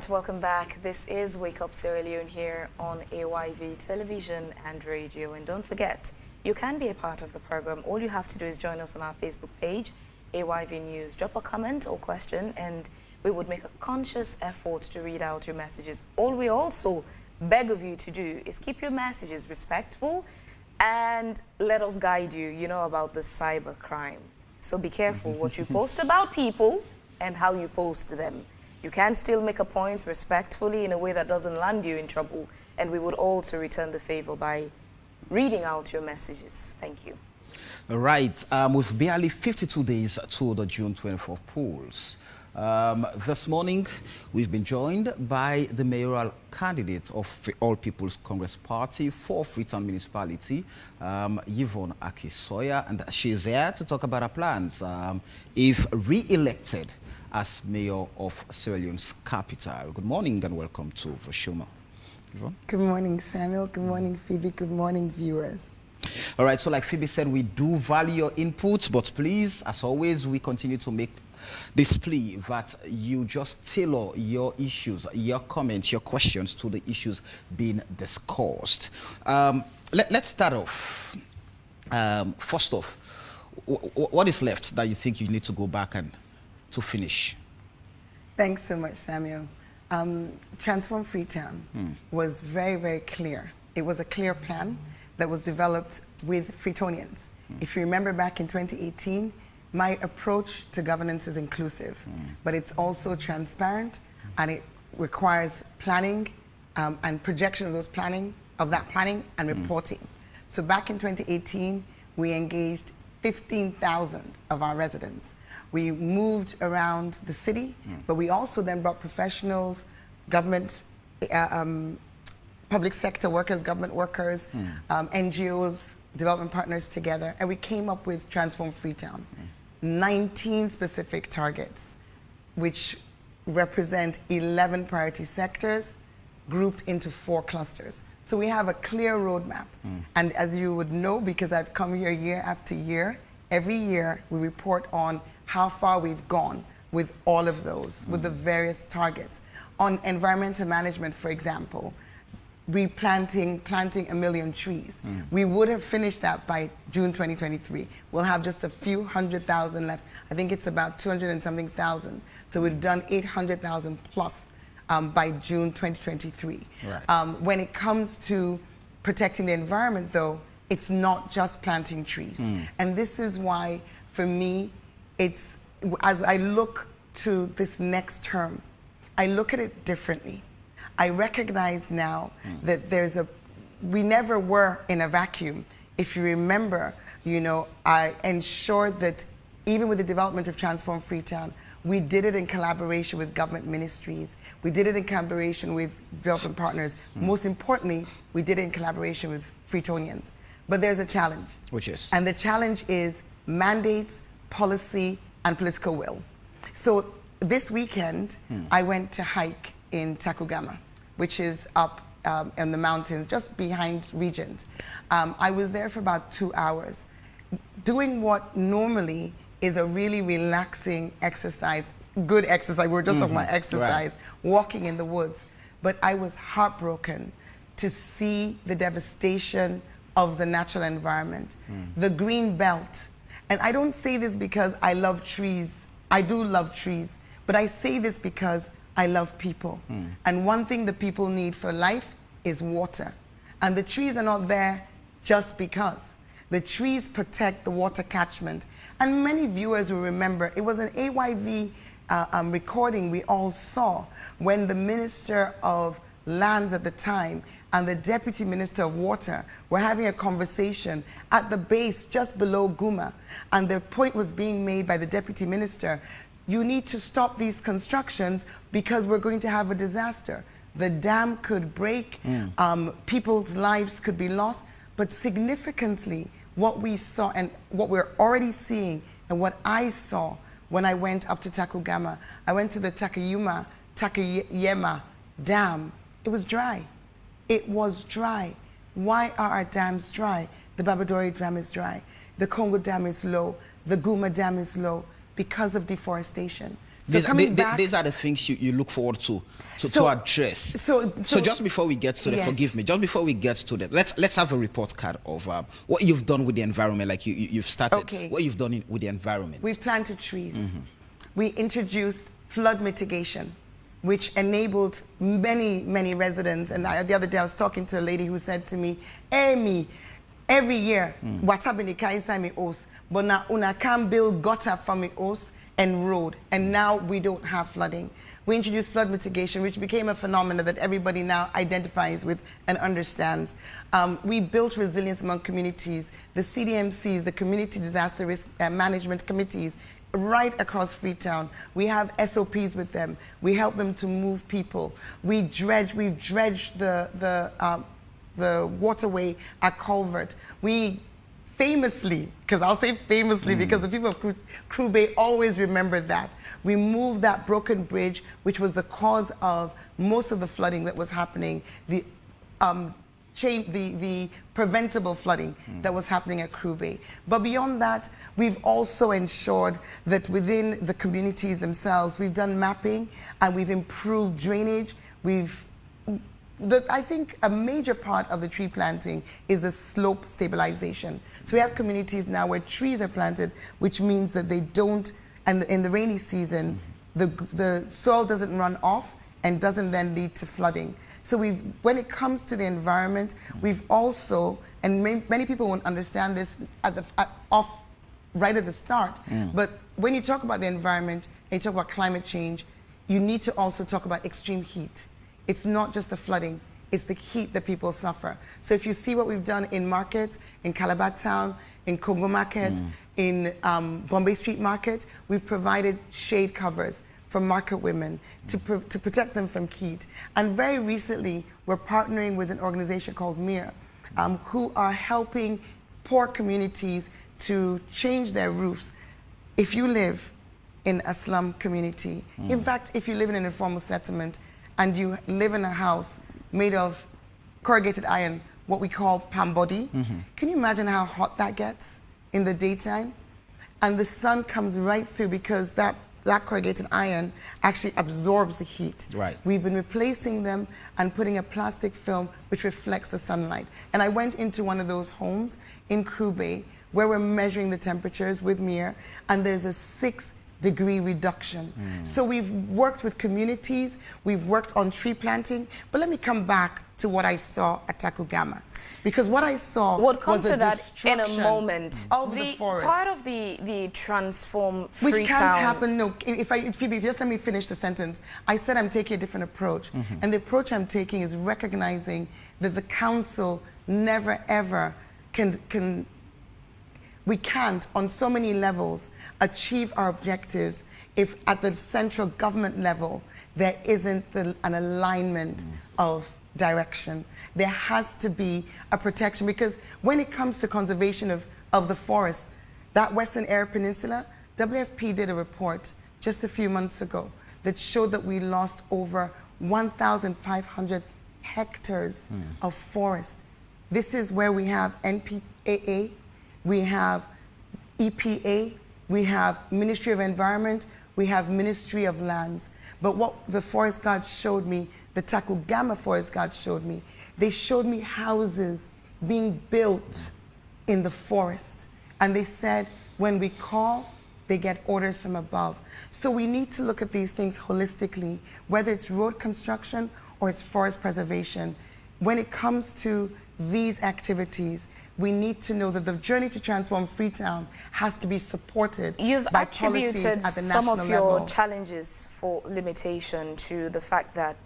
right, welcome back. This is Wake Up Sierra Leone here on AYV Television and Radio. And don't forget, you can be a part of the program. All you have to do is join us on our Facebook page, AYV News. Drop a comment or question, and we would make a conscious effort to read out your messages. All we also beg of you to do is keep your messages respectful and let us guide you, about the cyber crime. So be careful what you post about people and how you post them. You can still make a point respectfully in a way that doesn't land you in trouble, and we would also return the favor by reading out your messages. Thank you. All right, with barely 52 days to the June 24th polls, this morning we've been joined by the mayoral candidate of the All People's Congress Party for Freetown Municipality, Yvonne Aki-Sawyerr, and she's here to talk about her plans if re-elected as mayor of Sierra Leone's capital. Good morning and welcome to the show. Yvonne? Good morning, Samuel. Good morning, Phoebe. Good morning, viewers. All right, so like Phoebe said, we do value your inputs, but please, as always, we continue to make this plea that you just tailor your issues, your comments, your questions to the issues being discussed. Let's start off. First off, what is left that you think you need to go back and to finish? Thanks so much, Samuel. Transform Freetown was very, very clear. It was a clear plan that was developed with Freetonians. If you remember back in 2018, my approach to governance is inclusive, but it's also transparent, and it requires planning and projection of that planning and reporting. So back in 2018, we engaged 15,000 of our residents. We moved around the city, but we also then brought professionals, government, public sector workers, government workers, NGOs, development partners together, and we came up with Transform Freetown. 19 specific targets, which represent 11 priority sectors grouped into 4 clusters. So we have a clear roadmap. And as you would know, because I've come here year after year, every year we report on how far we've gone with all of those, with the various targets. On environmental management, for example, planting 1 million trees. We would have finished that by June 2023. We'll have just a few 100,000 left. I think it's about 200 and something thousand. So we've done 800,000 plus by June 2023. Right. When it comes to protecting the environment, though, it's not just planting trees. And this is why, for me, it's, as I look to this next term, I look at it differently. I recognize now that we never were in a vacuum. If you remember, I ensured that even with the development of Transform Freetown, we did it in collaboration with government ministries. We did it in collaboration with development partners. Most importantly, we did it in collaboration with Freetonians. But there's a challenge. Which is? And the challenge is mandates, policy, and political will. So this weekend, I went to hike in Takugama, which is up in the mountains, just behind Regent. I was there for about 2 hours, doing what normally is a really relaxing exercise, good exercise. We were just talking about exercise, walking in the woods. But I was heartbroken to see the devastation of the natural environment, the green belt. And I don't say this because I love trees. I do love trees, but I say this because I love people. And one thing the people need for life is water. And the trees are not there just because. The trees protect the water catchment. And many viewers will remember, it was an AYV recording we all saw when the Minister of Lands at the time and the Deputy Minister of Water were having a conversation at the base just below Guma. And the point was being made by the Deputy Minister, you need to stop these constructions because we're going to have a disaster. The dam could break, people's lives could be lost, but significantly, what we saw and what we're already seeing and what I saw when I went up to Takugama, I went to the Takayema Dam. It was dry. It was dry. Why are our dams dry? The Babadori Dam is dry. The Congo Dam is low. The Guma Dam is low because of deforestation. These are the things you look forward to address. So just before we get to forgive me, just before we get to that, let's have a report card of what you've done with the environment, like you've started. Okay. What you've done with the environment. We've planted trees. We introduced flood mitigation, which enabled many residents. And the other day I was talking to a lady who said to me, Amy, every year, what's happening in my house, but now una can build gutter from my house and road, and now we don't have flooding. We introduced flood mitigation, which became a phenomenon that everybody now identifies with and understands. We built resilience among communities, the CDMCs, the Community Disaster Risk Management Committees, right across Freetown. We have SOPs with them. We help them to move people. We've dredged the waterway at Culvert. We famously, because I'll say famously because the people of Crew Bay always remember that, we moved that broken bridge, which was the cause of most of the flooding that was happening, the preventable flooding that was happening at Crew Bay. But beyond that, we've also ensured that within the communities themselves, we've done mapping and we've improved drainage. I think a major part of the tree planting is the slope stabilization. So we have communities now where trees are planted, which means that they don't, and in the rainy season, the soil doesn't run off and doesn't then lead to flooding. So when it comes to the environment, we've also, and many people won't understand this right at the start, but when you talk about the environment and you talk about climate change, you need to also talk about extreme heat. It's not just the flooding, it's the heat that people suffer. So if you see what we've done in markets, in Calabar Town, in Congo Market, in Bombay Street Market, we've provided shade covers for market women to protect them from heat. And very recently, we're partnering with an organization called MIR, who are helping poor communities to change their roofs. If you live in a slum community, in fact, if you live in an informal settlement, and you live in a house made of corrugated iron, what we call palm body. Can you imagine how hot that gets in the daytime? And the sun comes right through because that corrugated iron actually absorbs the heat. Right. We've been replacing them and putting a plastic film which reflects the sunlight. And I went into one of those homes in Crew Bay where we're measuring the temperatures with MIR, and there's a 6-degree reduction. So we've worked with communities, we've worked on tree planting, but let me come back to what I saw at Takugama. Because what I saw was a destruction in a moment of the forest. Part of the transform Freetown. Which can't happen, no. Phoebe, just let me finish the sentence. I said I'm taking a different approach. And the approach I'm taking is recognizing that the council never ever we can't, on so many levels, achieve our objectives if at the central government level there isn't an alignment of direction. There has to be a protection, because when it comes to conservation of the forest, that Western Eyre Peninsula, WFP did a report just a few months ago that showed that we lost over 1,500 hectares of forest. This is where we have NPAA, we have EPA, we have Ministry of Environment, we have Ministry of Lands. But what the forest guards showed me, the Takugama forest guards showed me, they showed me houses being built in the forest. And they said, when we call, they get orders from above. So we need to look at these things holistically, whether it's road construction or it's forest preservation. When it comes to these activities, we need to know that the journey to transform Freetown has to be supported by policies at the national level. You've attributed some of your challenges for limitation to the fact that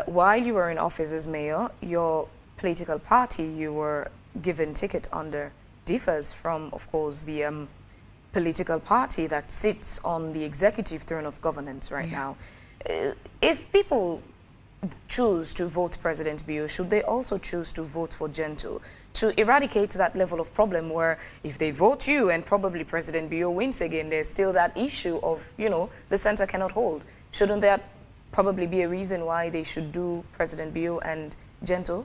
while you were in office as mayor, your political party you were given ticket under differs from, of course, the political party that sits on the executive throne of governance right now. If people choose to vote President Bio, should they also choose to vote for Gento to eradicate that level of problem where if they vote you and probably President Bio wins again, there's still that issue of, you know, the center cannot hold? Shouldn't that probably be a reason why they should do President Bio and Gento?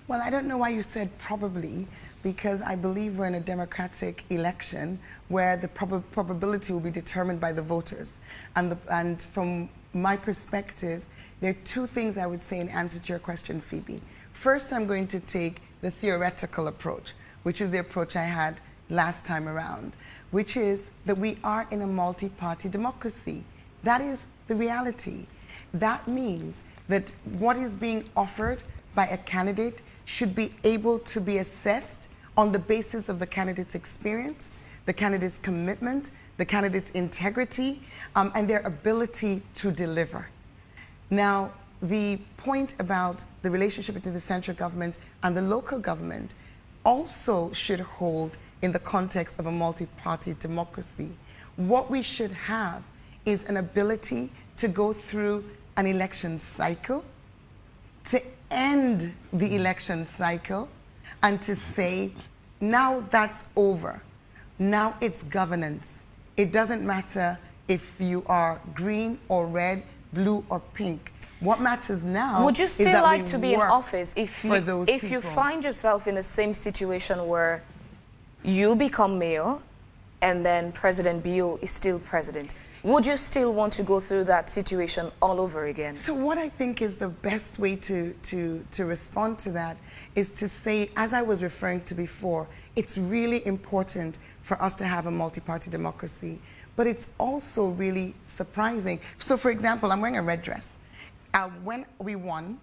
Well, I don't know why you said probably, because I believe we're in a democratic election where the probability will be determined by the voters. And from my perspective, there are two things I would say in answer to your question, Phoebe. First, I'm going to take the theoretical approach, which is the approach I had last time around, which is that we are in a multi-party democracy. That is the reality. That means that what is being offered by a candidate should be able to be assessed on the basis of the candidate's experience, the candidate's commitment, the candidate's integrity, and their ability to deliver. Now, the point about the relationship between the central government and the local government also should hold in the context of a multi-party democracy. What we should have is an ability to go through an election cycle, to end the election cycle, and to say, now that's over. Now it's governance. It doesn't matter if you are green or red, blue or pink. What matters now would you is still that like we to be in work office if you find yourself in the same situation where you become mayor and then President Bio is still president? Would you still want to go through that situation all over again? So what I think is the best way to respond to that is to say, as I was referring to before, it's really important for us to have a multi-party democracy, but it's also really surprising. So for example, I'm wearing a red dress. When we won,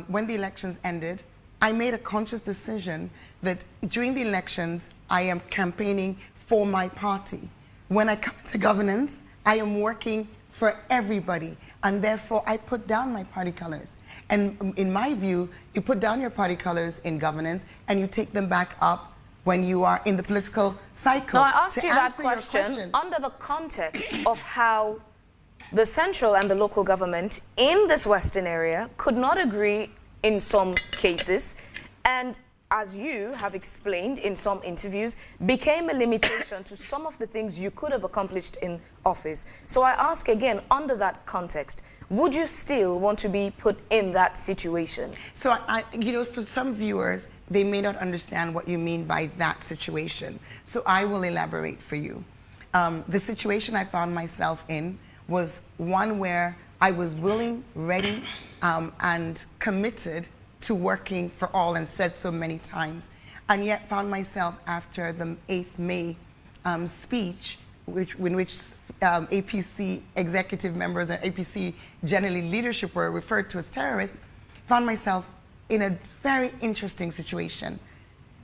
when the elections ended, I made a conscious decision that during the elections, I am campaigning for my party. When I come into governance, I am working for everybody, and therefore I put down my party colors. And in my view, you put down your party colors in governance and you take them back up when you are in the political cycle. Now, I asked you that question under the context of how the central and the local government in this Western area could not agree in some cases, and as you have explained in some interviews, became a limitation to some of the things you could have accomplished in office. So I ask again, under that context, would you still want to be put in that situation? So, you know, for some viewers, they may not understand what you mean by that situation. So I will elaborate for you. The situation I found myself in was one where I was willing, ready, and committed to working for all, and said so many times, and yet found myself after the 8th May speech, in which APC executive members and APC generally leadership were referred to as terrorists, found myself in a very interesting situation.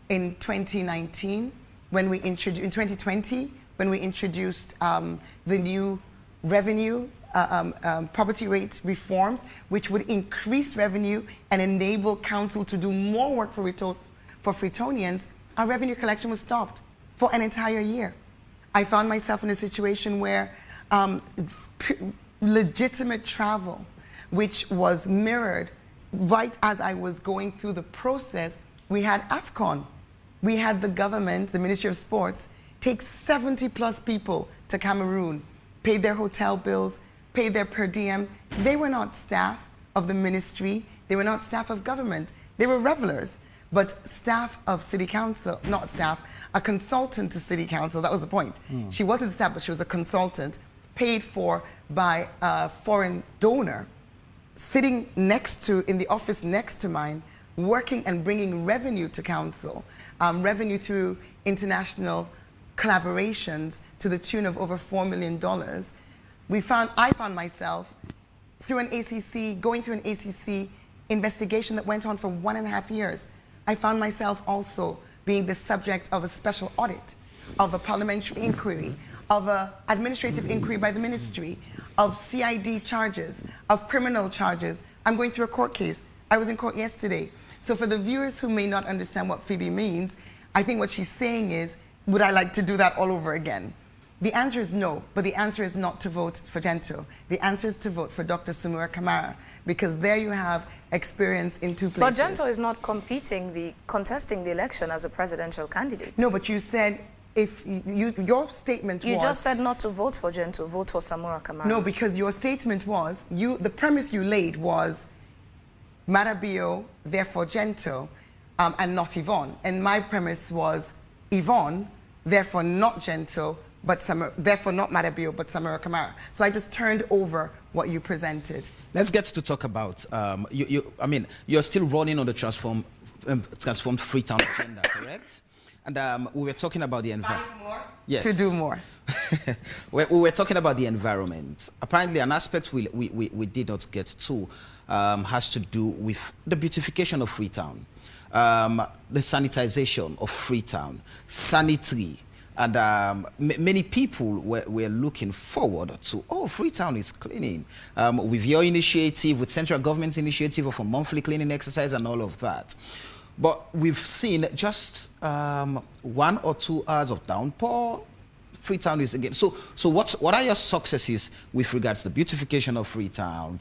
In 2019, when we introduced, in 2020, when we introduced the new revenue property rate reforms, which would increase revenue and enable council to do more work for Freetonians, our revenue collection was stopped for an entire year. I found myself in a situation where legitimate travel, which was mirrored right as I was going through the process, we had AFCON. We had the government, the Ministry of Sports, take 70+ people to Cameroon, paid their hotel bills, paid their per diem. They were not staff of the ministry. They were not staff of government. They were revelers, but staff of city council, not staff, a consultant to city council. That was the point. She wasn't staff, but she was a consultant, paid for by a foreign donor, sitting next to, in the office next to mine, working and bringing revenue to council, revenue through international collaborations to the tune of over $4 million. I found myself through an ACC, going through an ACC investigation that went on for 1.5 years. I found myself also being the subject of a special audit, of a parliamentary inquiry, of an administrative inquiry by the ministry, of CID charges, of criminal charges. I'm going through a court case. I was in court yesterday. So for the viewers who may not understand what Phoebe means, I think what she's saying is, would I like to do that all over again? The answer is no, but the answer is not to vote for Gento. The answer is to vote for Dr. Samuel Kamara, because there you have experience in two places. But Gento is not contesting the election as a presidential candidate. No, but you said, if your statement was... You just said not to vote for Gento, vote for Samura Kamara. No, because your statement was, the premise you laid was, Marabio, therefore Gento. and not Yvonne. And my premise was Yvonne, therefore not Gentle, but therefore not Madabio, but Samara Kamara. So I just turned over what you presented. Let's get to talk about, I mean, you're still running on the Transformed Freetown agenda, correct? And we were talking about the environment. 5 more? Yes. To do more. we were talking about the environment. Apparently, an aspect we did not get to has to do with the beautification of Freetown, the sanitization of Freetown, sanitary. And many people were looking forward to, oh, Freetown is cleaning. With your initiative, with central government's initiative of a monthly cleaning exercise and all of that. But we've seen just 1 or 2 hours of downpour, Freetown is again. So what are your successes with regards to the beautification of Freetown,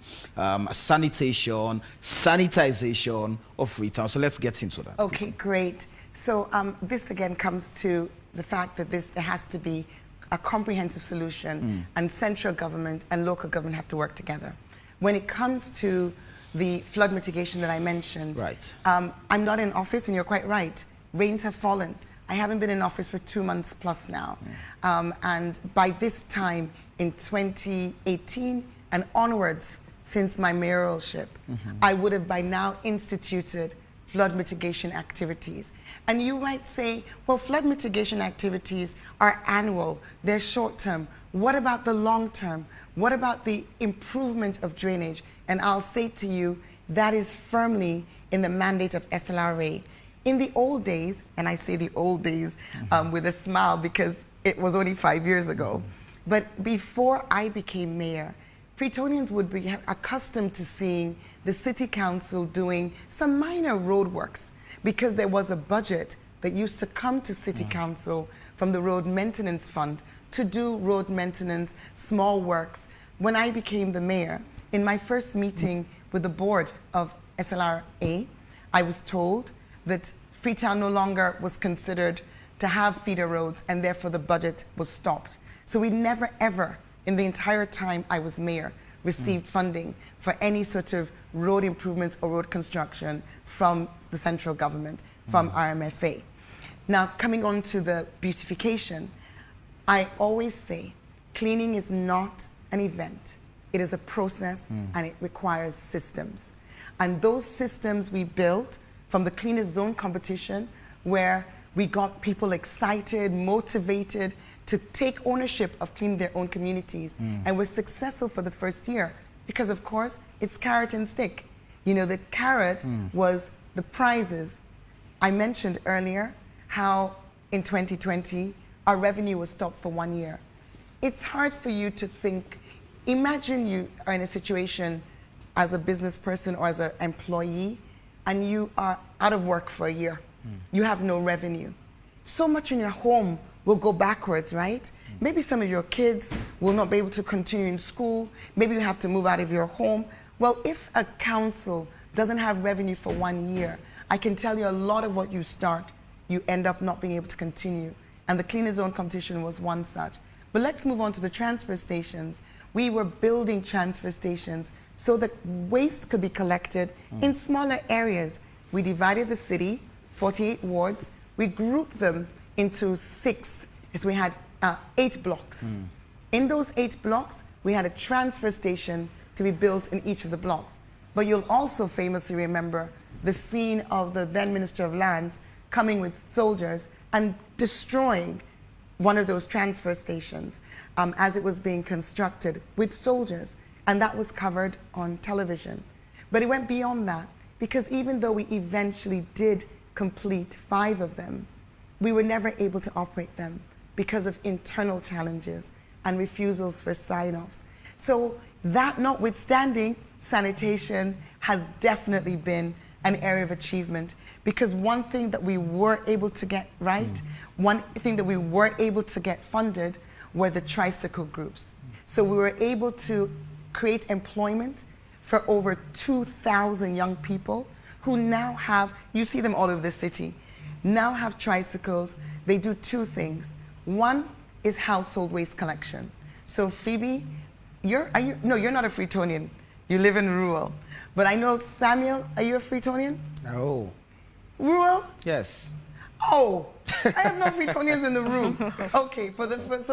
sanitation, sanitization of Freetown? So let's get into that. Okay, great. So this again comes to the fact that there has to be a comprehensive solution, and central government and local government have to work together. When it comes to the flood mitigation that I mentioned, right. I'm not in office, and you're quite right. Rains have fallen. I haven't been in office for 2 months plus now. And by this time in 2018 and onwards, since my mayoralship, I would have by now instituted flood mitigation activities. And you might say, well, flood mitigation activities are annual, they're short term. What about the long term? What about the improvement of drainage? And I'll say to you, that is firmly in the mandate of SLRA. In the old days, and I say the old days with a smile because it was only 5 years ago, but before I became mayor, Freetonians would be accustomed to seeing the city council doing some minor roadworks because there was a budget that used to come to city council from the road maintenance fund to do road maintenance, small works. When I became the mayor, in my first meeting with the board of SLRA, I was told that Freetown no longer was considered to have feeder roads, and therefore the budget was stopped. So we never ever, in the entire time I was mayor, received funding for any sort of road improvements or road construction from the central government, from RMFA. Now, coming on to the beautification, I always say cleaning is not an event. It is a process, and it requires systems. And those systems we built from the Cleanest Zone competition, where we got people excited, motivated to take ownership of cleaning their own communities. And we're successful for the first year because, of course, it's carrot and stick. You know, the carrot was the prizes. I mentioned earlier how in 2020, our revenue was stopped for 1 year. It's hard for you to think, imagine you are in a situation as a business person or as an employee, and you are out of work for a year. You have no revenue. So much in your home will go backwards, right? Maybe some of your kids will not be able to continue in school. Maybe you have to move out of your home. Well, if a council doesn't have revenue for 1 year, I can tell you a lot of what you start, you end up not being able to continue. And the Cleanest Zone competition was one such. But let's move on to the transfer stations. We were building transfer stations so that waste could be collected in smaller areas. We divided the city, 48 wards. We grouped them into 6, as we had 8 blocks. In those 8 blocks, we had a transfer station to be built in each of the blocks. But you'll also famously remember the scene of the then Minister of Lands coming with soldiers and destroying one of those transfer stations as it was being constructed with soldiers. And that was covered on television. But it went beyond that, because even though we eventually did complete 5 of them, we were never able to operate them because of internal challenges and refusals for sign-offs. So that notwithstanding, sanitation has definitely been an area of achievement, because one thing that we were able to get right, one thing that we were able to get funded were the tricycle groups. So we were able to create employment for over 2,000 young people who now have, you see them all over the city, now have tricycles. They do 2 things. One is household waste collection. So Phoebe, you're not a Freetonian. You live in rural. But I know, Samuel, are you a Freetonian? No. Rural? Yes. Oh, I have no Freetonians in the room. Okay, so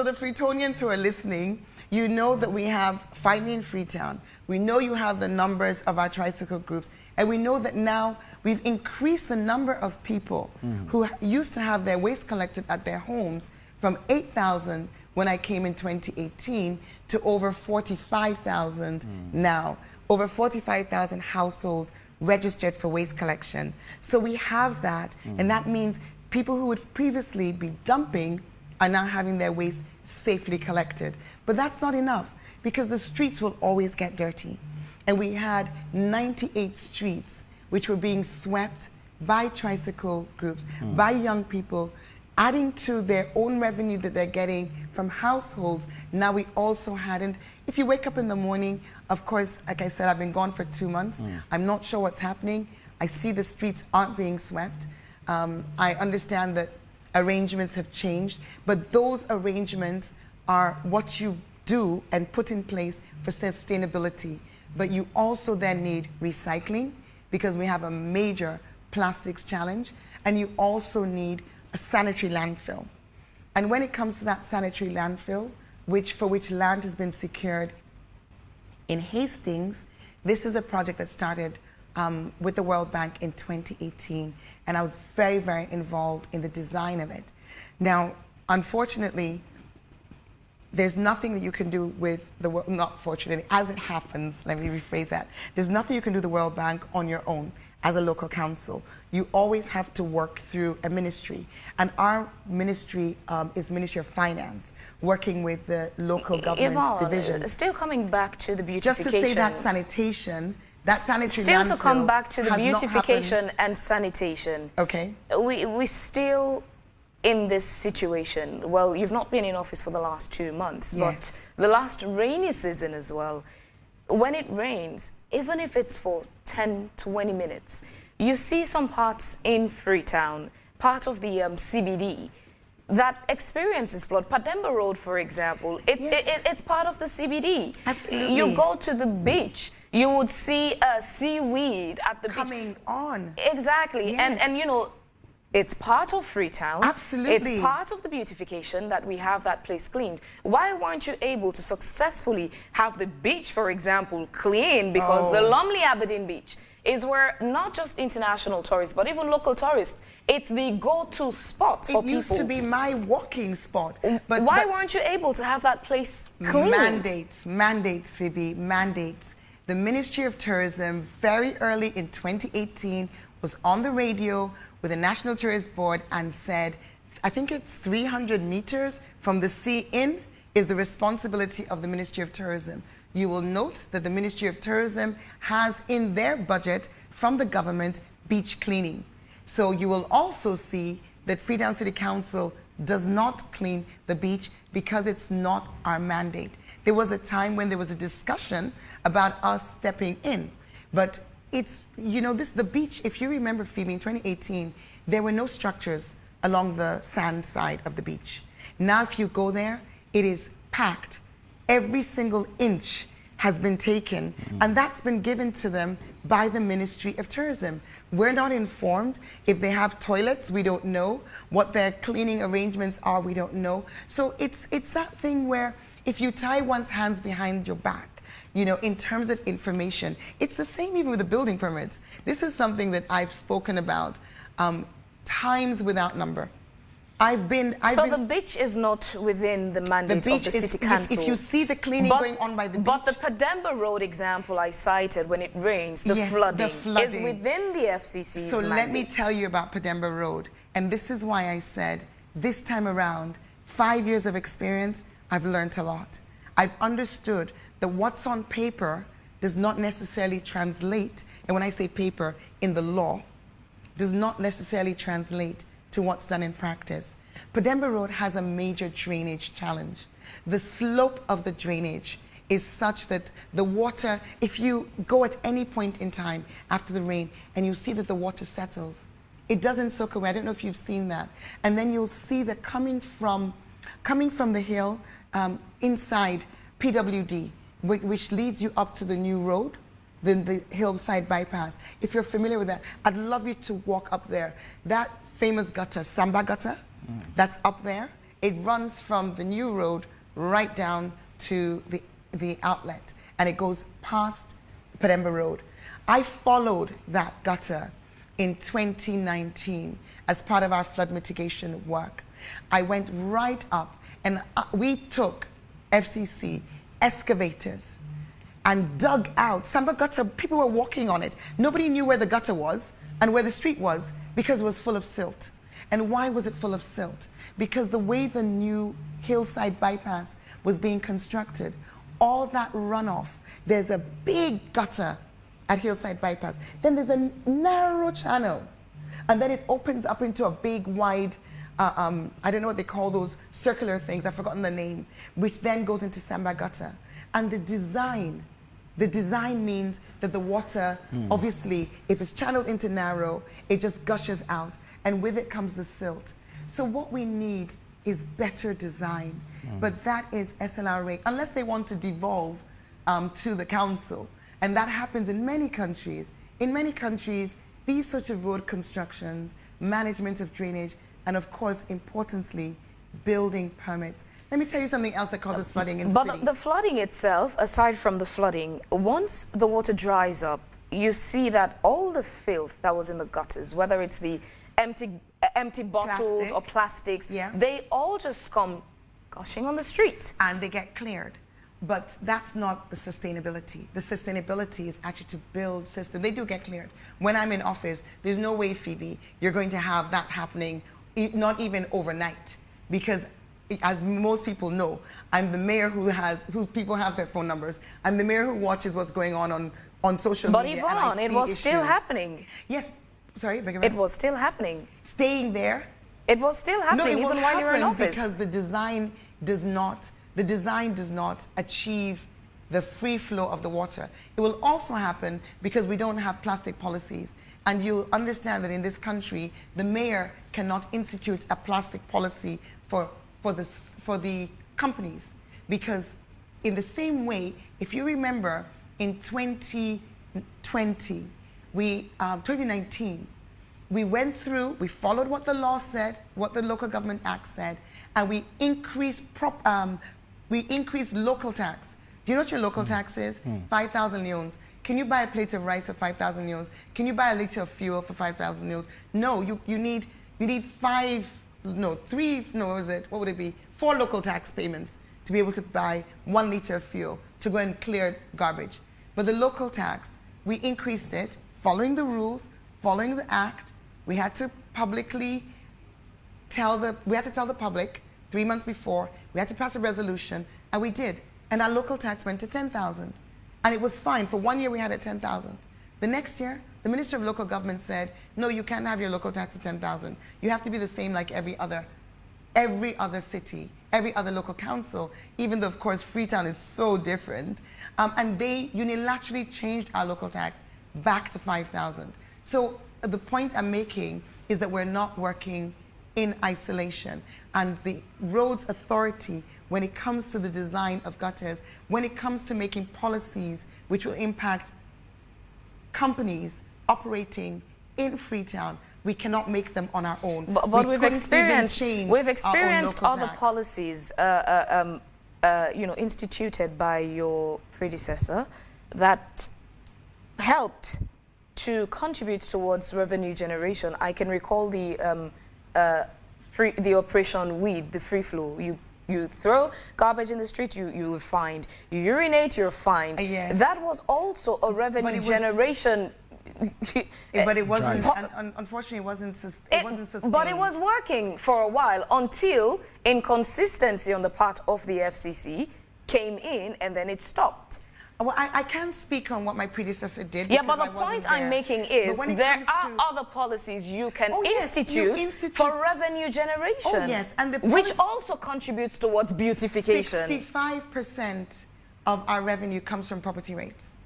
the Freetonians who are listening, you know that we have Fight Me in Freetown. We know you have the numbers of our tricycle groups. And we know that now we've increased the number of people who used to have their waste collected at their homes from 8,000 when I came in 2018 to over 45,000 now. Over 45,000 households registered for waste collection. So we have that, and that means people who would previously be dumping are now having their waste safely collected. But that's not enough, because the streets will always get dirty. And we had 98 streets which were being swept by tricycle groups, by young people, adding to their own revenue that they're getting from households. Now we also hadn't, if you wake up in the morning, of course, like I said, I've been gone for 2 months. I'm not sure what's happening. I see the streets aren't being swept. I understand that arrangements have changed, but those arrangements are what you do and put in place for sustainability. But you also then need recycling, because we have a major plastics challenge, and you also need a sanitary landfill. And when it comes to that sanitary landfill, for which land has been secured in Hastings, this is a project that started with the World Bank in 2018, and I was very, very involved in the design of it. Now, unfortunately, there's nothing that you can do with the world, not fortunately, as it happens, let me rephrase that. There's nothing you can do with the World Bank on your own as a local council. You always have to work through a ministry. And our ministry is the Ministry of Finance, working with the local government division. Still coming back to the beautification. Just to say that sanitation, that sanitary still landfill to come back to the has not beautification and sanitation. Okay. We still in this situation. Well, you've not been in office for the last 2 months, yes, but the last rainy season as well. When it rains, even if it's for 10, 20 minutes, you see some parts in Freetown, part of the CBD, that experiences flood. Pademba Road, for example, it's part of the CBD. Absolutely. You go to the beach, you would see seaweed at the beach. Coming on. Exactly. Yes. And you know, it's part of Freetown. Absolutely. It's part of the beautification that we have that place cleaned. Why weren't you able to successfully have the beach, for example, clean? Because the Lumley Aberdeen Beach is where not just international tourists, but even local tourists, it's the go-to spot for people. It used to be my walking spot. But why weren't you able to have that place clean? Mandates, Phoebe, mandates. The Ministry of Tourism, very early in 2018, was on the radio with the National Tourist Board and said, I think it's 300 meters from the sea in is the responsibility of the Ministry of Tourism. You will note that the Ministry of Tourism has in their budget from the government beach cleaning. So you will also see that Freetown City Council does not clean the beach because it's not our mandate. There was a time when there was a discussion about us stepping in, but it's, you know, the beach, if you remember, Phoebe, in 2018, there were no structures along the sand side of the beach. Now, if you go there, it is packed. Every single inch has been taken, and that's been given to them by the Ministry of Tourism. We're not informed. If they have toilets, we don't know. What their cleaning arrangements are, we don't know. So it's that thing where if you tie one's hands behind your back, you know, in terms of information, it's the same even with the building permits. This is something that I've spoken about times without number. The beach is not within the mandate of the City Council. If you see the cleaning going on by the beach. But the Pademba Road example I cited, when it rains, the flooding is within the FCC's So mandate. let me tell you about Pademba Road. And this is why I said, this time around, 5 years of experience, I've learned a lot. I've understood that what's on paper does not necessarily translate, and when I say paper, in the law, does not necessarily translate to what's done in practice. Pademba Road has a major drainage challenge. The slope of the drainage is such that the water, if you go at any point in time after the rain and you see that the water settles, it doesn't soak away. I don't know if you've seen that. And then you'll see that coming from the hill inside PWD, which leads you up to the new road, the hillside bypass. If you're familiar with that, I'd love you to walk up there. That famous gutter, Samba gutter, that's up there. It runs from the new road right down to the outlet, and it goes past Pedemba Road. I followed that gutter in 2019 as part of our flood mitigation work. I went right up, and we took FCC excavators and dug out Samba gutter. People were walking on it. Nobody knew where the gutter was and where the street was because it was full of silt. And why was it full of silt? Because the way the new hillside bypass was being constructed, all that runoff, there's a big gutter at hillside bypass. Then there's a narrow channel. And then it opens up into a big, wide, I don't know what they call those circular things, I've forgotten the name, which then goes into Samba gutter. And the design means that the water, obviously, if it's channeled into narrow, it just gushes out. And with it comes the silt. So what we need is better design. But that is SLRA, unless they want to devolve to the council. And that happens in many countries. In many countries, these sorts of road constructions, management of drainage, and of course, importantly, building permits. Let me tell you something else that causes flooding in the city. But the flooding itself, aside from the flooding, once the water dries up, you see that all the filth that was in the gutters, whether it's the empty bottles or plastics, they all just come gushing on the street. And they get cleared. But that's not the sustainability. The sustainability is actually to build systems. They do get cleared. When I'm in office, there's no way, Phoebe, you're going to have that happening, not even overnight. Because as most people know, I'm the mayor who people have their phone numbers. I'm the mayor who watches what's going on social media. But Yvonne, it was still happening. Yes. Sorry, beg your it pardon? was still happening. Staying there? It was still happening, no, even while you were in office. Because the design does not achieve the free flow of the water. It will also happen because we don't have plastic policies. And you'll understand that in this country, the mayor cannot institute a plastic policy for the companies. Because in the same way, if you remember, in 2019, we went through, we followed what the law said, what the Local Government Act said, and we increased local tax. Do you know what your local tax is? 5,000 leones. Can you buy a plate of rice for 5,000 leones? Can you buy a liter of fuel for 5,000 leones? No, you need 4 local tax payments to be able to buy 1 liter of fuel to go and clear garbage. But the local tax, we increased it, following the rules, following the act. We had to publicly tell the public 3 months before. We had to pass a resolution, and we did. And our local tax went to 10,000. And it was fine. For 1 year, we had it 10,000. The next year, the Minister of Local Government said, no, you can't have your local tax at 10,000. You have to be the same like every other city, every other local council, even though, of course, Freetown is so different. And they unilaterally changed our local tax back to 5,000. So the point I'm making is that we're not working in isolation. And the Roads Authority, when it comes to the design of gutters, when it comes to making policies which will impact companies operating in Freetown, we cannot make them on our own. But we've experienced other policies, instituted by your predecessor that helped to contribute towards revenue generation. I can recall the Operation Weed, the free flow. You throw garbage in the street, you're fined. You urinate, you're fined. Yes. That was also a revenue generation. But it wasn't, unfortunately, it wasn't sustained. But it was working for a while until inconsistency on the part of the FCC came in, and then it stopped. Well, I can't speak on what my predecessor did. Yeah, but the point I'm making is there are other policies you can institute for revenue generation. Oh, yes. And which also contributes towards beautification. 65% of our revenue comes from property rates.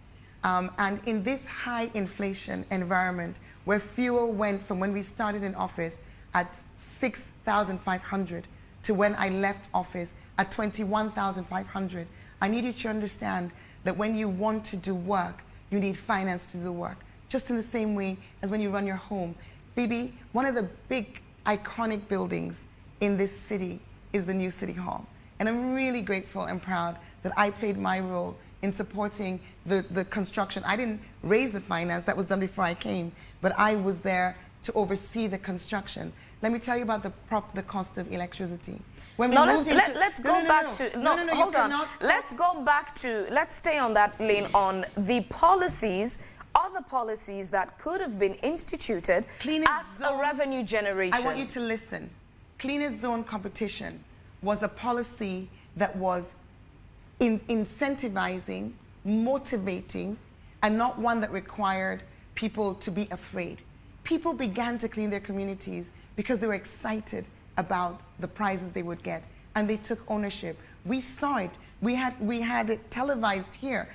And in this high inflation environment where fuel went from when we started in office at 6,500 to when I left office at 21,500, I need you to understand that when you want to do work, you need finance to do the work. Just in the same way as when you run your home. Phoebe, one of the big iconic buildings in this city is the new City Hall. And I'm really grateful and proud that I played my role in supporting the construction. I didn't raise the finance, that was done before I came, but I was there to oversee the construction. Let me tell you about the cost of electricity. When we let's go back to hold on. Let's go back to, let's stay on that lane on the policies, other policies that could have been instituted as a revenue generation. I want you to listen. Cleanest zone competition was a policy that was incentivizing, motivating, and not one that required people to be afraid. People began to clean their communities because they were excited about the prizes they would get, and they took ownership. We saw it. We had it televised here.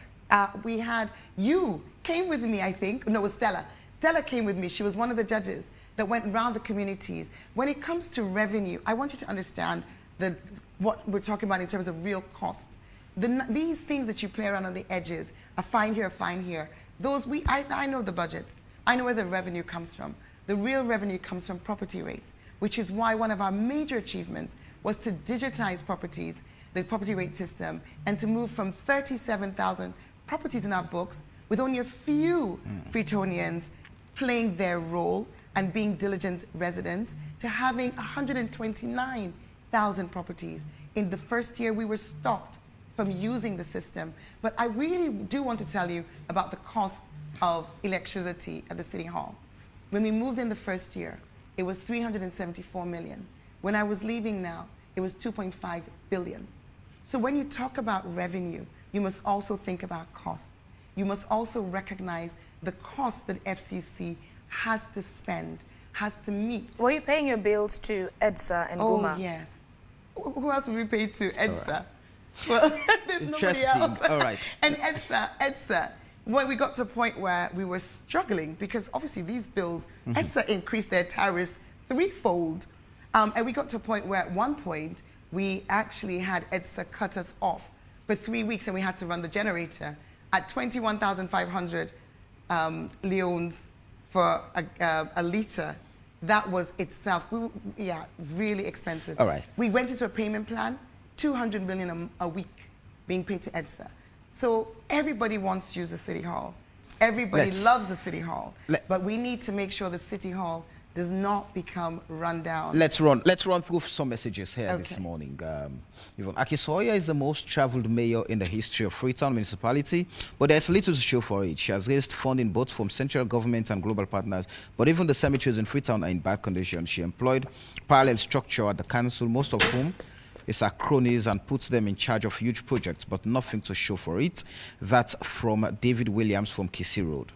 You came with me, I think. No, it was Stella. Stella came with me. She was one of the judges that went around the communities. When it comes to revenue, I want you to understand what we're talking about in terms of real cost. These things that you play around on the edges, a fine here, a fine here, I know the budgets. I know where the revenue comes from. The real revenue comes from property rates, which is why one of our major achievements was to digitize properties, the property rate system, and to move from 37,000 properties in our books with only a few Freetonians playing their role and being diligent residents to having 129,000 properties. In the first year, we were stopped from using the system. But I really do want to tell you about the cost of electricity at the City Hall. When we moved in the first year, it was 374 million. When I was leaving now, it was 2.5 billion. So when you talk about revenue, you must also think about cost. You must also recognize the cost that FCC has to spend, has to meet. Were you paying your bills to EDSA and Guma? Oh, yes. Who else would we pay to? EDSA. Right. Well, there's nobody else. All right. And EDSA, when we got to a point where we were struggling, because obviously these bills, EDSA increased their tariffs threefold. And we got to a point where at one point, we actually had EDSA cut us off for 3 weeks, and we had to run the generator at 21,500 leones for a litre. That was itself, really expensive. All right. We went into a payment plan, 200 million a week being paid to EDSA. So everybody wants to use the City Hall. Everybody loves the City Hall. But we need to make sure the City Hall does not become run down. Let's run through some messages here this morning. Yvonne, Aki-Sawyerr is the most traveled mayor in the history of Freetown Municipality, but there's little to show for it. She has raised funding both from central government and global partners, but even the cemeteries in Freetown are in bad condition. She employed parallel structure at the council, most of whom is her cronies, and puts them in charge of huge projects, but nothing to show for it. That's from David Williams from Kissy Road.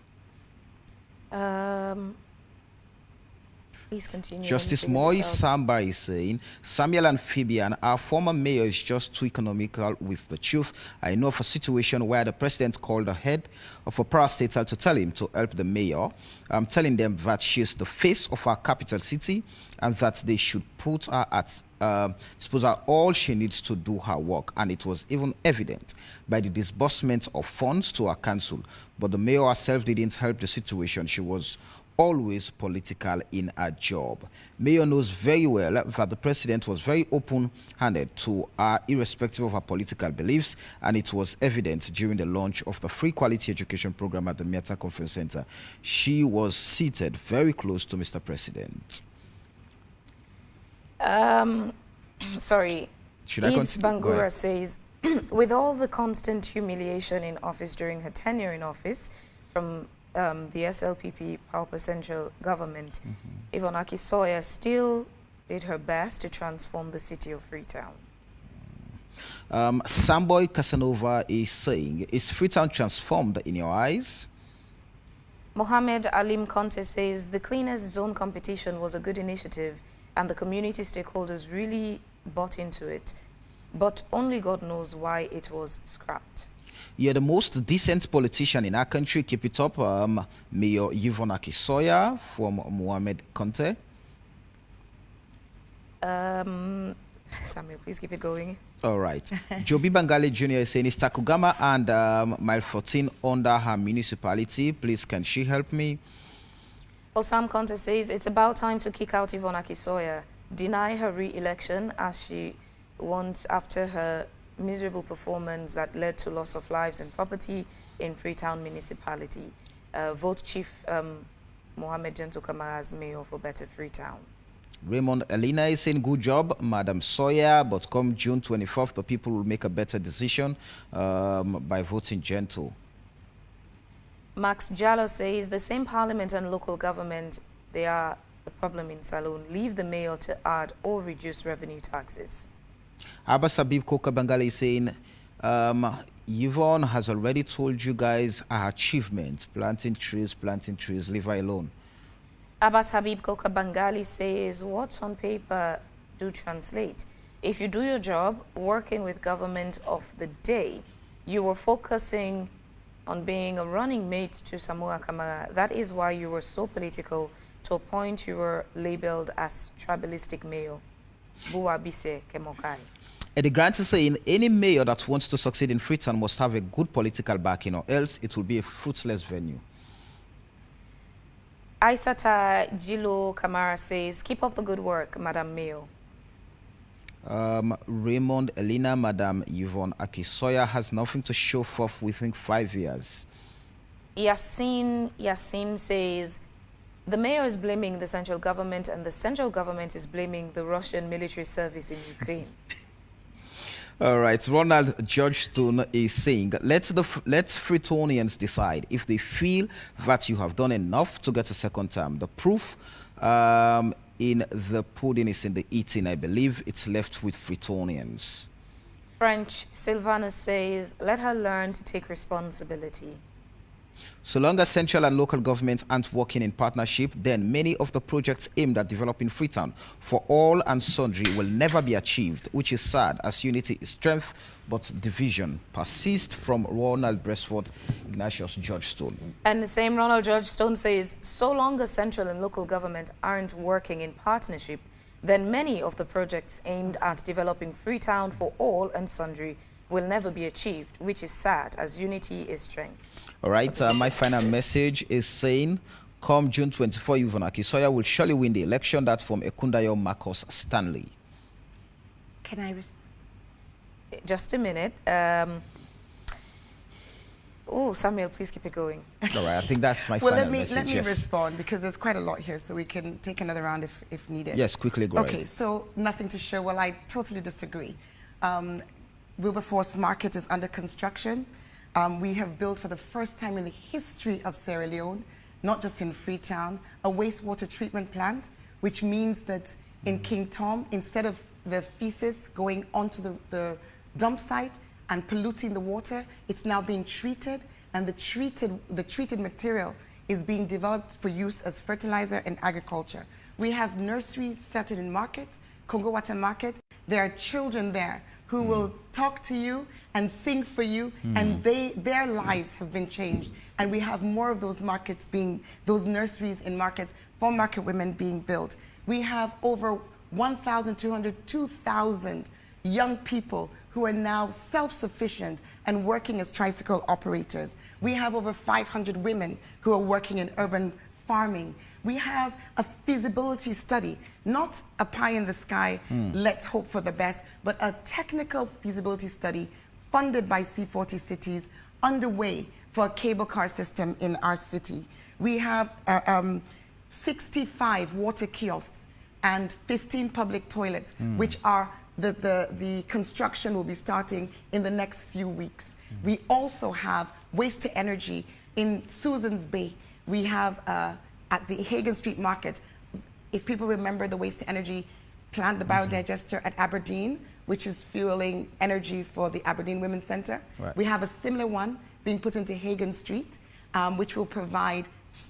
Please continue. Justice Moy Samba is saying, Samuel and Fabian, our former mayor is just too economical with the truth. I know of a situation where the president called the head of a parastatal to tell him to help the mayor, telling them that she is the face of our capital city and that they should put her at disposal all she needs to do her work. And it was even evident by the disbursement of funds to our council. But the mayor herself didn't help the situation. She was always political in her job. Mayor knows very well that the president was very open-handed to her, irrespective of her political beliefs, and it was evident during the launch of the free quality education program at the Miata Conference Center. She was seated very close to Mr. President. Sorry. Should I continue? Bangura says, with all the constant humiliation in office during her tenure in office from the SLPP Power Central government, Yvonne Aki-Sawyerr still did her best to transform the city of Freetown. Samboy Casanova is saying, is Freetown transformed in your eyes? Mohammed Alim Conte says, the cleanest zone competition was a good initiative and the community stakeholders really bought into it, but only God knows why it was scrapped. You're the most decent politician in our country. Keep it up. Mayor Yvonne Aki-Sawyerr from Mohammed Conte. Samuel, please keep it going. All right. Joby Bangali Jr. is saying, is Takugama and Mile 14 under her municipality? Please, can she help me? Osam Conte says, it's about time to kick out Yvonne Aki-Sawyerr, deny her re-election as she wants after her miserable performance that led to loss of lives and property in Freetown municipality. Vote Chief Mohammed Gento Kamara as mayor for better Freetown. Raymond Elena is saying, good job, Madam Sawyerr, but come June 24th, the people will make a better decision by voting Gento. Max Jallo says, the same parliament and local government, they are the problem in Salone. Leave the mayor to add or reduce revenue taxes. Abbas Habib Koka Bangali is saying, Yvonne has already told you guys her achievement, planting trees, leave her alone. Abbas Habib Koka Bangali says, what's on paper do translate. If you do your job, working with government of the day, you were focusing on being a running mate to Samura Kamara. That is why you were so political. To a point, you were labeled as tribalistic mayor. Buwa Bise Kemokai. Eddie Grant is saying, any mayor that wants to succeed in Freetown must have a good political backing, or else it will be a fruitless venue. Aisata Jilo Kamara says, keep up the good work, Madam Mayor. Raymond Elena, Madam Yvonne Aki-Sawyerr has nothing to show forth within 5 years. Yassin says, the mayor is blaming the central government and the central government is blaming the Russian military service in Ukraine. All right, Ronald Georgestone is saying, let Freetonians decide if they feel that you have done enough to get a second term. The proof in the pudding is in the eating. I believe it's left with Freetonians. French Sylvanus says, let her learn to take responsibility. So long as central and local governments aren't working in partnership, then many of the projects aimed at developing Freetown for all and sundry will never be achieved, which is sad, as unity is strength, but division persists. From Ronald Bresford Ignatius Georgestone. And the same Ronald Georgestone says, so long as central and local government aren't working in partnership, then many of the projects aimed at developing Freetown for all and sundry will never be achieved, which is sad, as unity is strength. All right, my final message is saying, come June 24, Yvonne Aki-Sawyerr will surely win the election. That from Ekundayo Marcus Stanley. Can I respond? Just a minute. Oh, Samuel, please keep it going. All right, I think that's my final message. Let me respond, because there's quite a lot here, so we can take another round if needed. Yes, quickly, go ahead. Okay, so nothing to show. Well, I totally disagree. Wilberforce Market is under construction. We have built for the first time in the history of Sierra Leone, not just in Freetown, a wastewater treatment plant, which means that in King Tom, instead of the feces going onto the dump site and polluting the water, it's now being treated, and the treated material is being developed for use as fertilizer in agriculture. We have nurseries started in markets, Congo Water Market. There are children there who will talk to you and sing for you, and their lives have been changed. And we have more of those markets those nurseries in markets for market women being built. We have over 1,200, 2,000 young people who are now self-sufficient and working as tricycle operators. We have over 500 women who are working in urban farming. We have a feasibility study, not a pie in the sky, let's hope for the best, but a technical feasibility study funded by C40 cities underway for a cable car system in our city. We have 65 water kiosks and 15 public toilets, which are the construction will be starting in the next few weeks. We also have waste to energy in Susan's Bay. We have at the Hagan Street Market, if people remember the waste to energy plant, the biodigester at Aberdeen, which is fueling energy for the Aberdeen Women's Center. Right. We have a similar one being put into Hagan Street, which will provide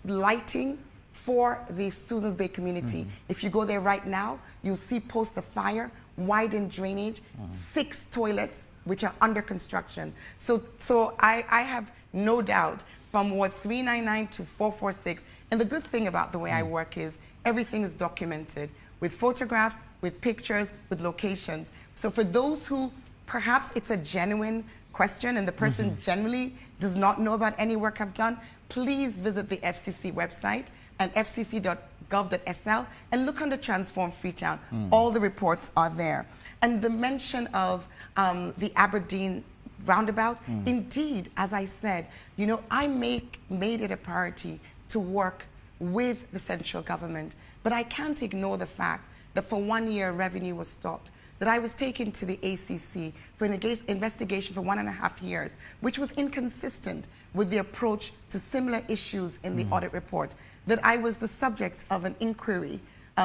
lighting for the Susan's Bay community. If you go there right now, you'll see post the fire, widened drainage, 6 toilets, which are under construction. So I have no doubt from Ward 399 to 446. And the good thing about the way I work is everything is documented with photographs, with pictures, with locations. So for those who perhaps it's a genuine question and the person generally does not know about any work I've done, please visit the FCC website and fcc.gov.sl and look under Transform Freetown. All the reports are there. And the mention of the Aberdeen roundabout, indeed, as I said, you know, I made it a priority to work with the central government, but I can't ignore the fact that for 1 year revenue was stopped, that I was taken to the ACC for an investigation for 1.5 years, which was inconsistent with the approach to similar issues in the audit report, that I was the subject of an inquiry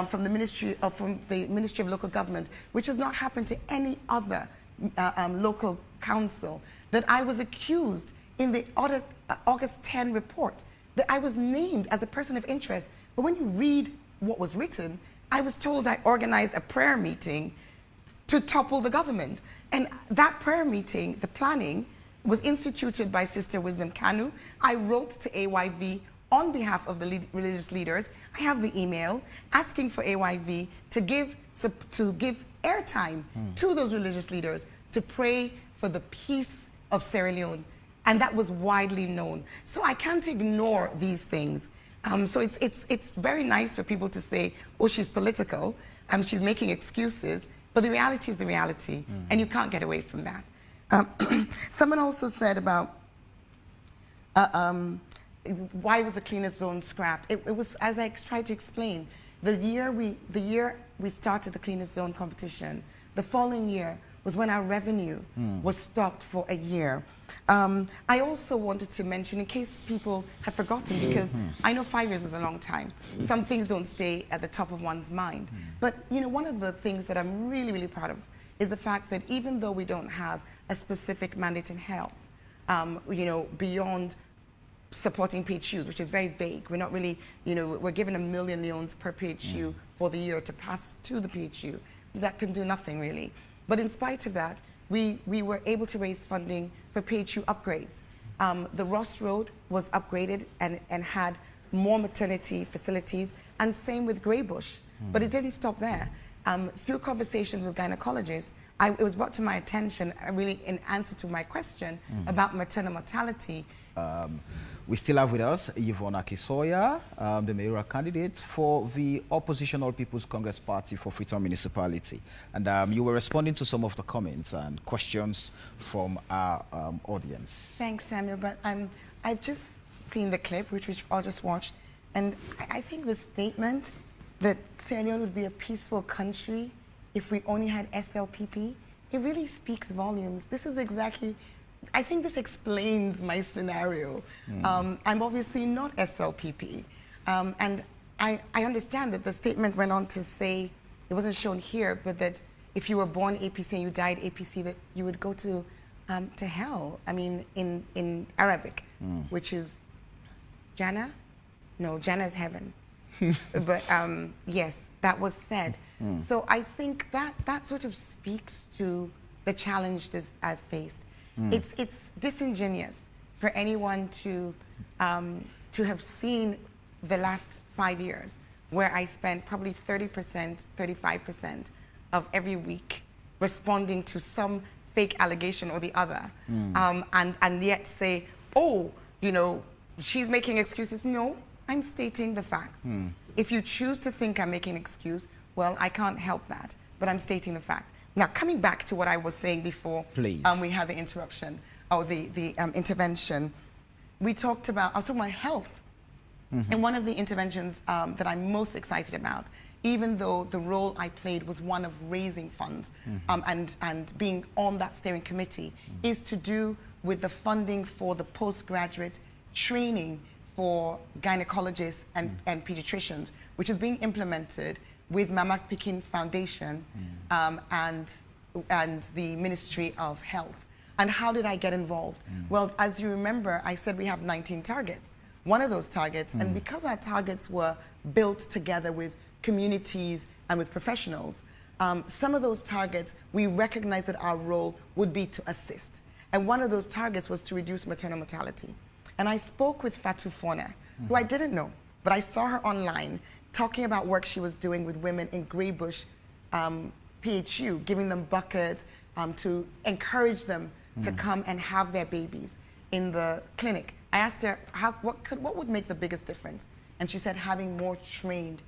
from the Ministry of Local Government, which has not happened to any other local council, that I was accused in the August 10 report, that I was named as a person of interest. But when you read what was written, I was told I organized a prayer meeting to topple the government. And that prayer meeting, the planning, was instituted by Sister Wisdom Kanu. I wrote to AYV on behalf of the religious leaders. I have the email asking for AYV to give airtime to those religious leaders to pray for the peace of Sierra Leone. And that was widely known. So I can't ignore these things. So it's very nice for people to say, oh, she's political, she's making excuses, but the reality is the reality, and you can't get away from that. Someone also said about why was the cleanest zone scrapped? It was, as I tried to explain, the year we started the cleanest zone competition, the following year was when our revenue was stopped for a year. I also wanted to mention, in case people have forgotten, because I know 5 years is a long time. Some things don't stay at the top of one's mind. But you know, one of the things that I'm really, really proud of is the fact that even though we don't have a specific mandate in health, you know, beyond supporting PHUs, which is very vague. We're not really, you know, we're given $1 million loans per PHU for the year to pass to the PHU. That can do nothing really. But in spite of that, we were able to raise funding for PHU upgrades. The Ross Road was upgraded and had more maternity facilities, and same with Greybush. But it didn't stop there. Through conversations with gynecologists, it was brought to my attention, really in answer to my question about maternal mortality. We still have with us Yvonne Aki-Sawyerr, the mayoral candidate for the Opposition All People's Congress Party for Freetown Municipality. And you were responding to some of the comments and questions from our audience. Thanks, Samuel. But I've just seen the clip, which we all just watched, and I think the statement that Sierra Leone would be a peaceful country if we only had SLPP, it really speaks volumes. This is exactly, I think this explains my scenario. I'm obviously not SLPP. And I understand that the statement went on to say, it wasn't shown here, but that if you were born APC and you died APC, that you would go to hell. I mean, in Arabic, which is Jannah? No, Jannah is heaven. But yes, that was said. So I think that sort of speaks to the challenge that I've faced. It's disingenuous for anyone to have seen the last 5 years where I spent probably 30%, 35% of every week responding to some fake allegation or the other, and yet say, oh, you know, she's making excuses. No, I'm stating the facts. If you choose to think I'm making an excuse, well, I can't help that, but I'm stating the fact. Now, coming back to what I was saying before we had the interruption, or the intervention, we talked about, I was talking about health. And one of the interventions that I'm most excited about, even though the role I played was one of raising funds and being on that steering committee, is to do with the funding for the postgraduate training for gynecologists and pediatricians, which is being implemented with Mama Pikin Foundation and the Ministry of Health. And how did I get involved? Well, as you remember, I said we have 19 targets. One of those targets, and because our targets were built together with communities and with professionals, some of those targets, we recognized that our role would be to assist. And one of those targets was to reduce maternal mortality. And I spoke with Fatou Fona, who I didn't know, but I saw her online talking about work she was doing with women in Greybush PHU, giving them buckets to encourage them to come and have their babies in the clinic. I asked her, what would make the biggest difference? And she said, having more trained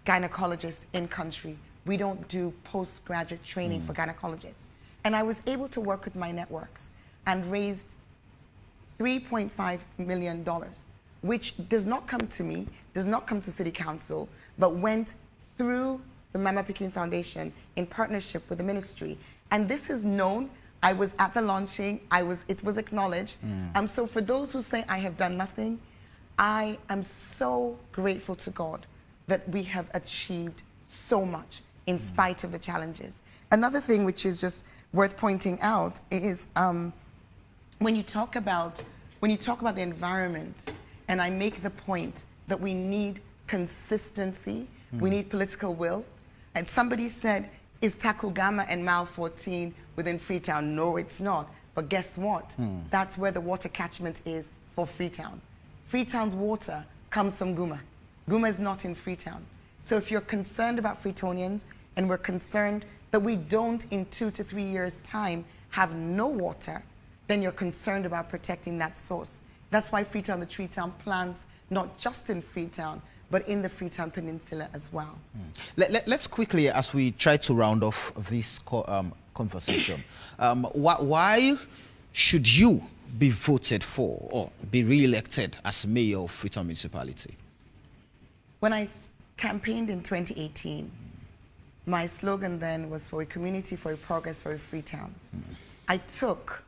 gynecologists in country. We don't do postgraduate training for gynecologists. And I was able to work with my networks and raised $3.5 million, which does not come to me, does not come to City Council, but went through the Mama Pikin Foundation in partnership with the ministry. And this is known. I was at the launching. It was acknowledged. So for those who say I have done nothing, I am so grateful to God that we have achieved so much in spite of the challenges. Another thing which is just worth pointing out is when you talk about the environment, and I make the point that we need consistency, we need political will. And somebody said, is Takugama and Mile 14 within Freetown? No, it's not. But guess what? That's where the water catchment is for Freetown. Freetown's water comes from Guma. Guma is not in Freetown. So if you're concerned about Freetonians, and we're concerned that we don't in 2 to 3 years' time have no water, then you're concerned about protecting that source. That's why Freetown, the Tree Town, plans not just in Freetown, but in the Freetown Peninsula as well. Let's quickly, as we try to round off this conversation, why should you be voted for or be re-elected as mayor of Freetown Municipality? When I campaigned in 2018, my slogan then was for a community, for a progress, for a Freetown. I took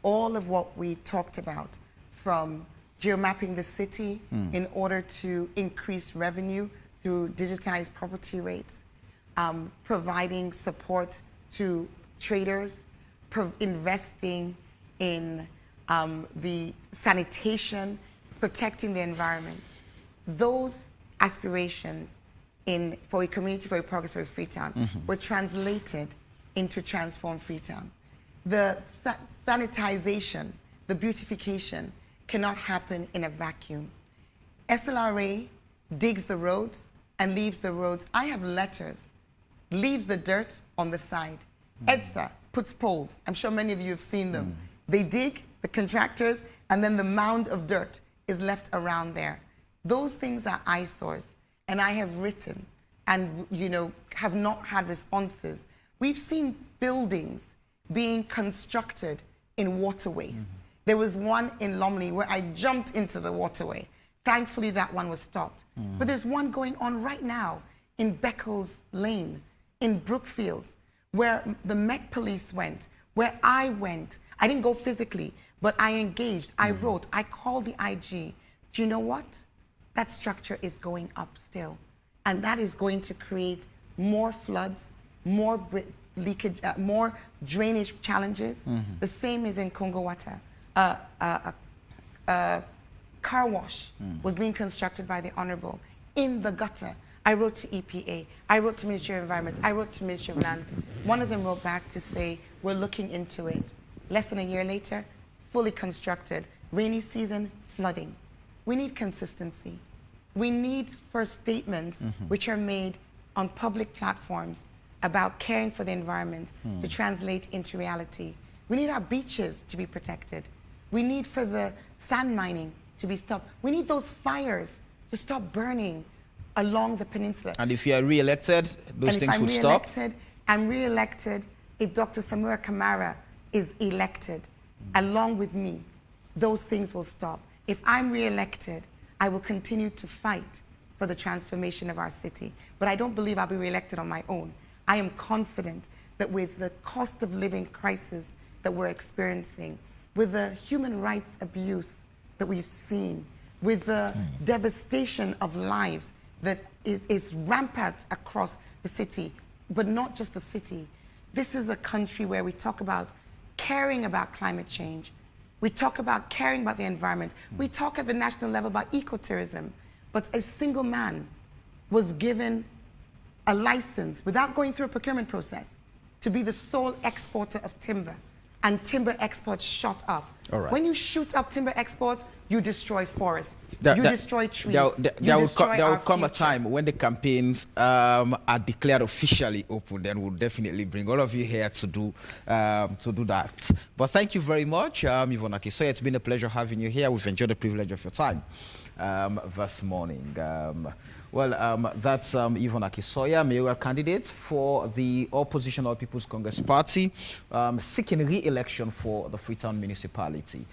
all of what we talked about, from geomapping the city in order to increase revenue through digitized property rates, providing support to traders, investing in the sanitation, protecting the environment. Those aspirations for a community, for a progress, for a Freetown were translated into Transform Freetown. The sanitization, the beautification cannot happen in a vacuum. SLRA digs the roads and leaves the roads. I have letters, leaves the dirt on the side. EDSA puts poles. I'm sure many of you have seen them. They dig, the contractors, and then the mound of dirt is left around there. Those things are eyesores, and I have written and have not had responses. We've seen buildings being constructed in waterways. There was one in Lumley where I jumped into the waterway. Thankfully, that one was stopped. But there's one going on right now in Beckles Lane, in Brookfields, where the Met Police went, where I went. I didn't go physically, but I engaged, I wrote, I called the IG. Do you know what? That structure is going up still. And that is going to create more floods, more leakage, more drainage challenges. The same is in Kongowata. Car wash was being constructed by the Honorable in the gutter. I wrote to EPA, I wrote to Ministry of Environment, I wrote to Ministry of Lands. One of them wrote back to say, we're looking into it. Less than a year later, fully constructed. Rainy season, flooding. We need consistency. We need first statements which are made on public platforms about caring for the environment to translate into reality. We need our beaches to be protected. We need for the sand mining to be stopped. We need those fires to stop burning along the peninsula. And if you are re-elected, those things would stop? I'm re-elected if Dr. Samura Kamara is elected along with me, those things will stop. If I'm re-elected, I will continue to fight for the transformation of our city. But I don't believe I'll be re-elected on my own. I am confident that with the cost of living crisis that we're experiencing, with the human rights abuse that we've seen, with the devastation of lives that is rampant across the city, but not just the city. This is a country where we talk about caring about climate change. We talk about caring about the environment. We talk at the national level about ecotourism. But a single man was given a license without going through a procurement process to be the sole exporter of timber. and timber exports shot up. All right. When you shoot up timber exports, you destroy forests, you destroy trees, there will come a time when the campaigns are declared officially open. Then we'll definitely bring all of you here to do that. But thank you very much, Yvonne Aki-Sawyerr. It's been a pleasure having you here. We've enjoyed the privilege of your time this morning. That's Yvonne Aki-Sawyerr, mayoral candidate for the opposition All People's Congress Party, seeking re-election for the Freetown municipality.